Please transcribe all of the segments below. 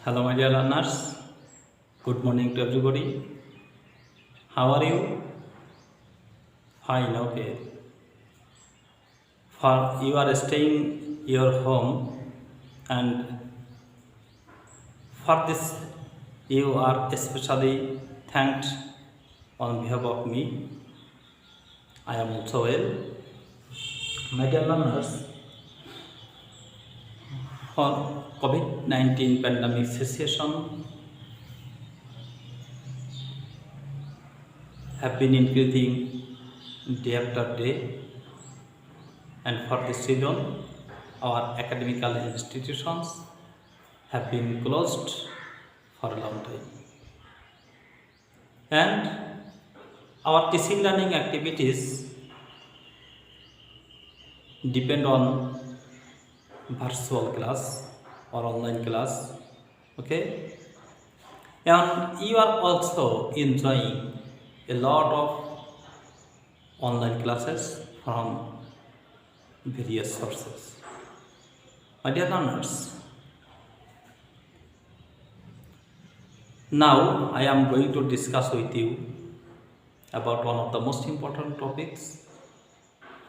Hello, my dear learners. Good morning to everybody. How are you? Fine, okay. For you are staying your home, and for this you are especially thanked on behalf of me. I am also well. My dear learners, for COVID-19 pandemic situation have been increasing day after day, and for this reason our academical institutions have been closed for a long time, and our teaching learning activities depend on virtual class or online class. Okay, and you are also enjoying a lot of online classes from various sources. My dear learners, now I am going to discuss with you about one of the most important topics.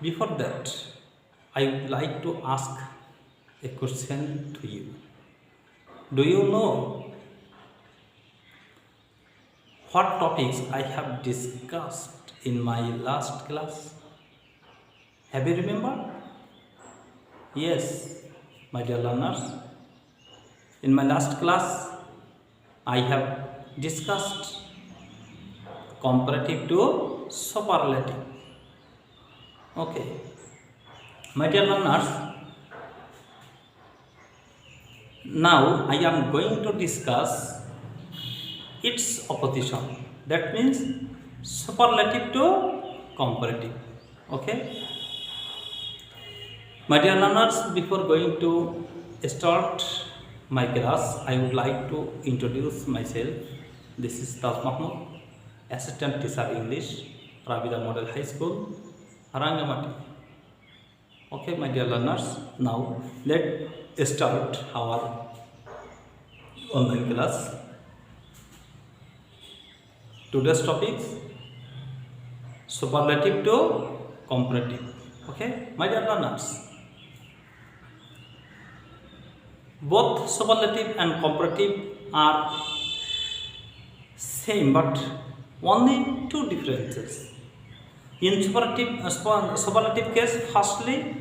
Before that, I would like to ask a question to you. Do you know what topics I have discussed in my last class? Have you remembered? Yes, my dear learners, in my last class I have discussed comparative to superlative. Okay, my dear learners, now I am going to discuss its opposition. That means superlative to comparative. Okay, my dear learners, before going to start my class, I would like to introduce myself. This is MAHMUD, Assistant Teacher English, Rabita Model High School, Rangamati. Okay, my dear learners, now let's start our online class. Today's topics: superlative to comparative. Okay, my dear learners, both superlative and comparative are same, but only two differences. In superlative case, firstly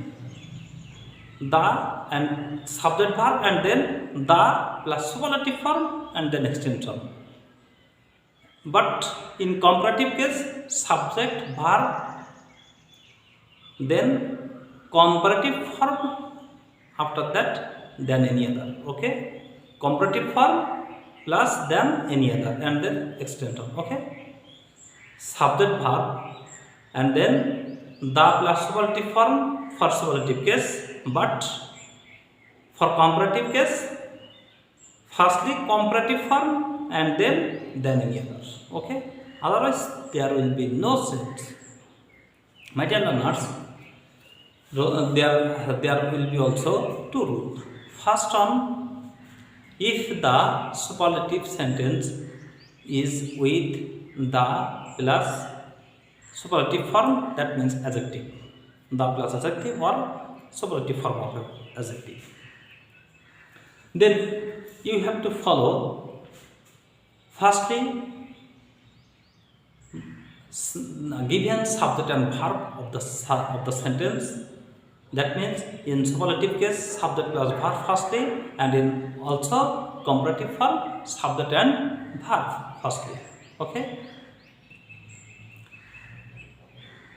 the and subject verb, and then the plus superlative form and then extension. But in comparative case, subject verb, then comparative form, after that then any other. Okay, comparative form plus then any other and then extension. Okay, subject verb and then the plus superlative form for superlative case, but for comparative case, firstly comparative form and then any other. Okay, otherwise there will be no sense. My dear learners, there will be also two rules. First one, if the superlative sentence is with the plus superlative form, that means adjective, the plus adjective or superlative form of adjective, then you have to follow firstly given subject and verb of the sentence. That means in superlative case, subject plus verb firstly, and in also comparative form, subject and verb firstly. Okay,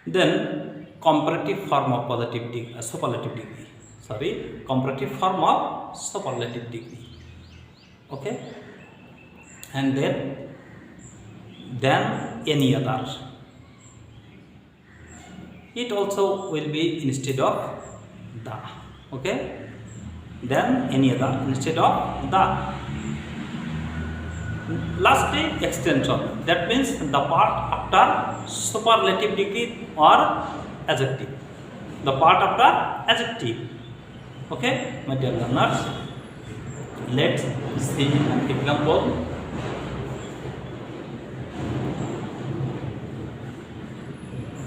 then comparative form of superlative degree. Sorry, comparative form of superlative degree. Okay, and then any other. It also will be instead of the. Okay, then any other instead of the. Lastly, extension. That means the part after superlative degree or adjective. The part after adjective. Okay, my dear learners. Let's see an example.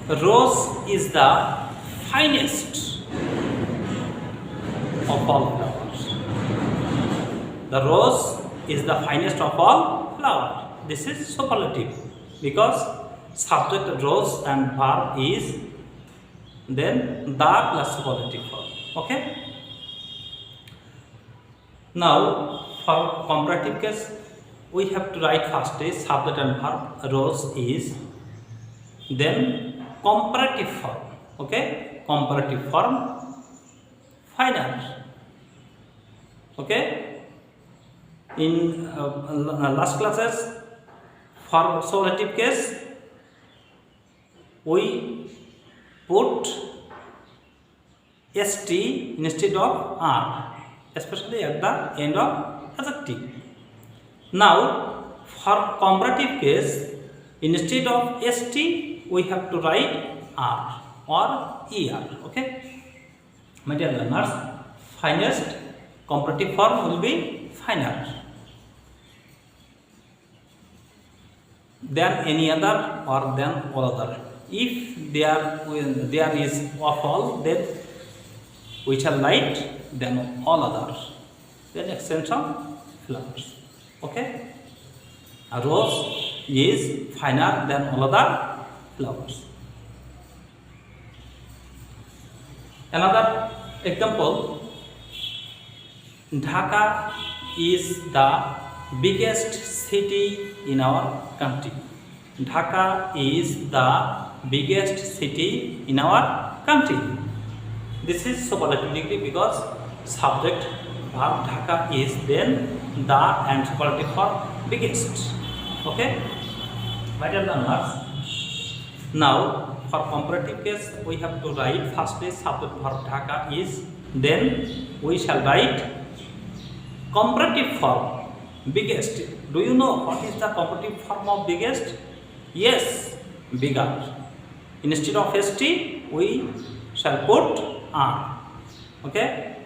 Rose is the finest of all flowers. The rose is the finest of all flowers. This is superlative because subject rose and verb is then the plus superlative form. Okay. Now for comparative case, we have to write first is subject and verb. Rose is, then comparative form. Okay, comparative form, finer. Okay, in last classes for superlative case we put st instead of r, especially at the end of adjective. Now for comparative case, instead of st we have to write r or er. Okay, my dear learners, finest comparative form will be finer than any other or than all other. If there is of all, then we shall write then all others, then extension flowers. Okay, a rose is finer than all other flowers. Another example, Dhaka is the biggest city in our country. Dhaka is the biggest city in our country. This is superlative degree because subject verb Dhaka is, then the and superlative for biggest. Okay, my dear learners, now for comparative case we have to write firstly subject verb Dhaka is, then we shall write comparative form biggest. Do you know what is the comparative form of biggest? Yes, bigger. Instead of st we shall put r. Okay,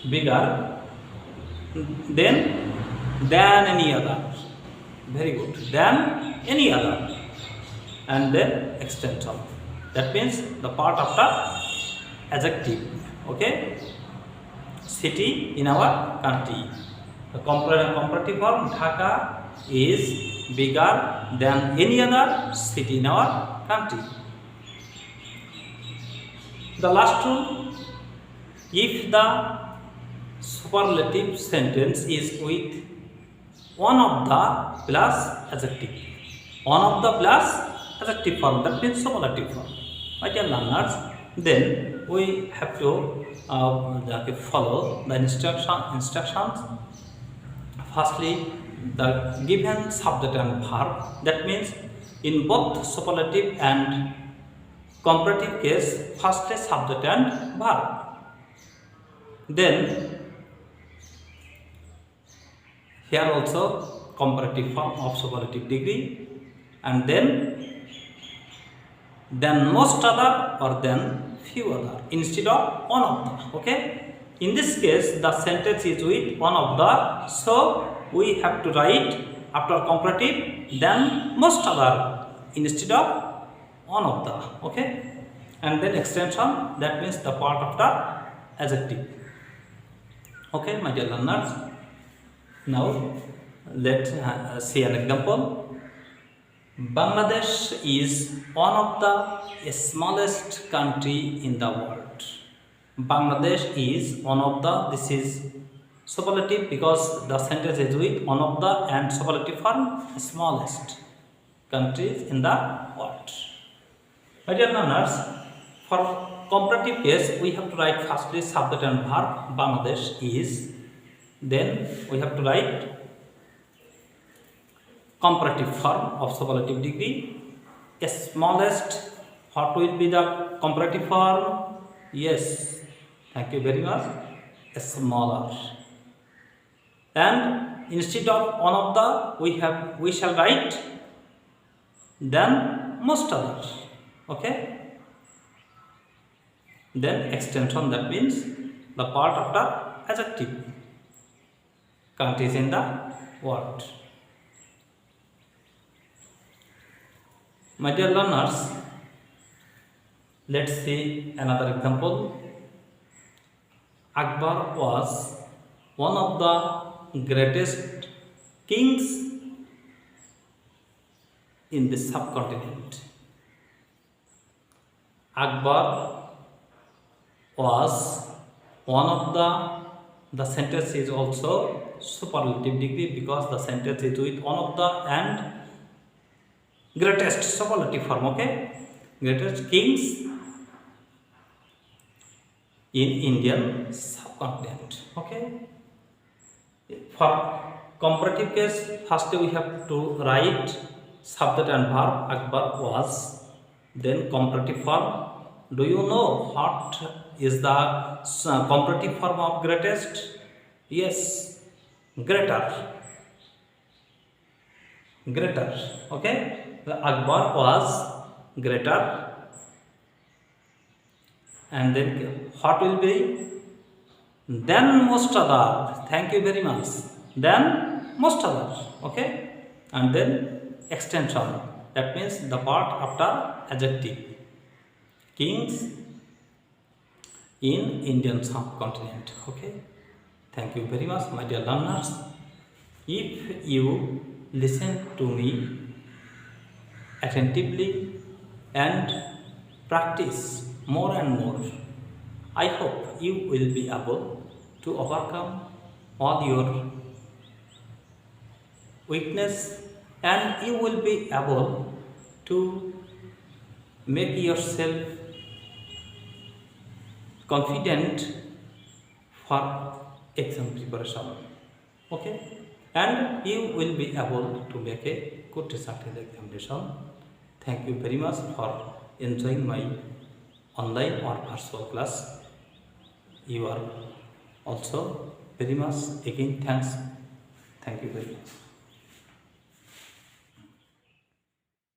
bigger, then than any other. Very good. Than any other, and then extension. That means the part after adjective. Okay, city in our country. The comparative form Dhaka is bigger than any other city in our country. The last rule, if the superlative sentence is with one of the plus adjective, one of the plus adjective form, that means superlative form. My dear learners, then we have to follow the instructions. Firstly, the given subject and verb. That means in both superlative and comparative case, firstly subject and verb. Then here also comparative form of superlative degree, and then most other or then few other instead of one of the. Okay. In this case, the sentence is with one of the, so we have to write after comparative then most other instead of one of the. Okay, and then extension, that means the part of the adjective. Okay, my dear learners, now let's see an example. Bangladesh is one of the smallest country in the world. Bangladesh is one of the, this is superlative because the sentence is with one of the and superlative form smallest countries in the world. My dear learners, for comparative case we have to write firstly subject and verb Bangladesh is, then we have to write comparative form of superlative degree. Smallest, what will be the comparative form? Yes, thank you very much. Smaller. And instead of one of the, we shall write then most others. Okay. Then extension, that means the part after adjective. countries in the world. My dear learners, let's see another example. Akbar was one of the greatest kings in the subcontinent. Akbar was one of the sentence is also superlative degree because the sentence is with one of the and greatest superlative form. Okay, greatest kings in Indian subcontinent. Okay, for comparative case, first we have to write subject and verb. Akbar was. Then comparative form. Do you know what is the comparative form of greatest? Yes, greater. Greater. Okay, the Akbar was greater. And then what will be? Then most other. Thank you very much. Then most other. Okay, and then extension. That means the part after adjective. Kings in Indian subcontinent. Okay, thank you very much, my dear learners. If you listen to me attentively and practice more and more, I hope you will be able to overcome all your weakness and you will be able to make yourself confident for exam preparation. Okay, and you will be able to make a good result in the examination. Thank you very much for enjoying my online or virtual class. You are also very much again thanks. Thank you very much.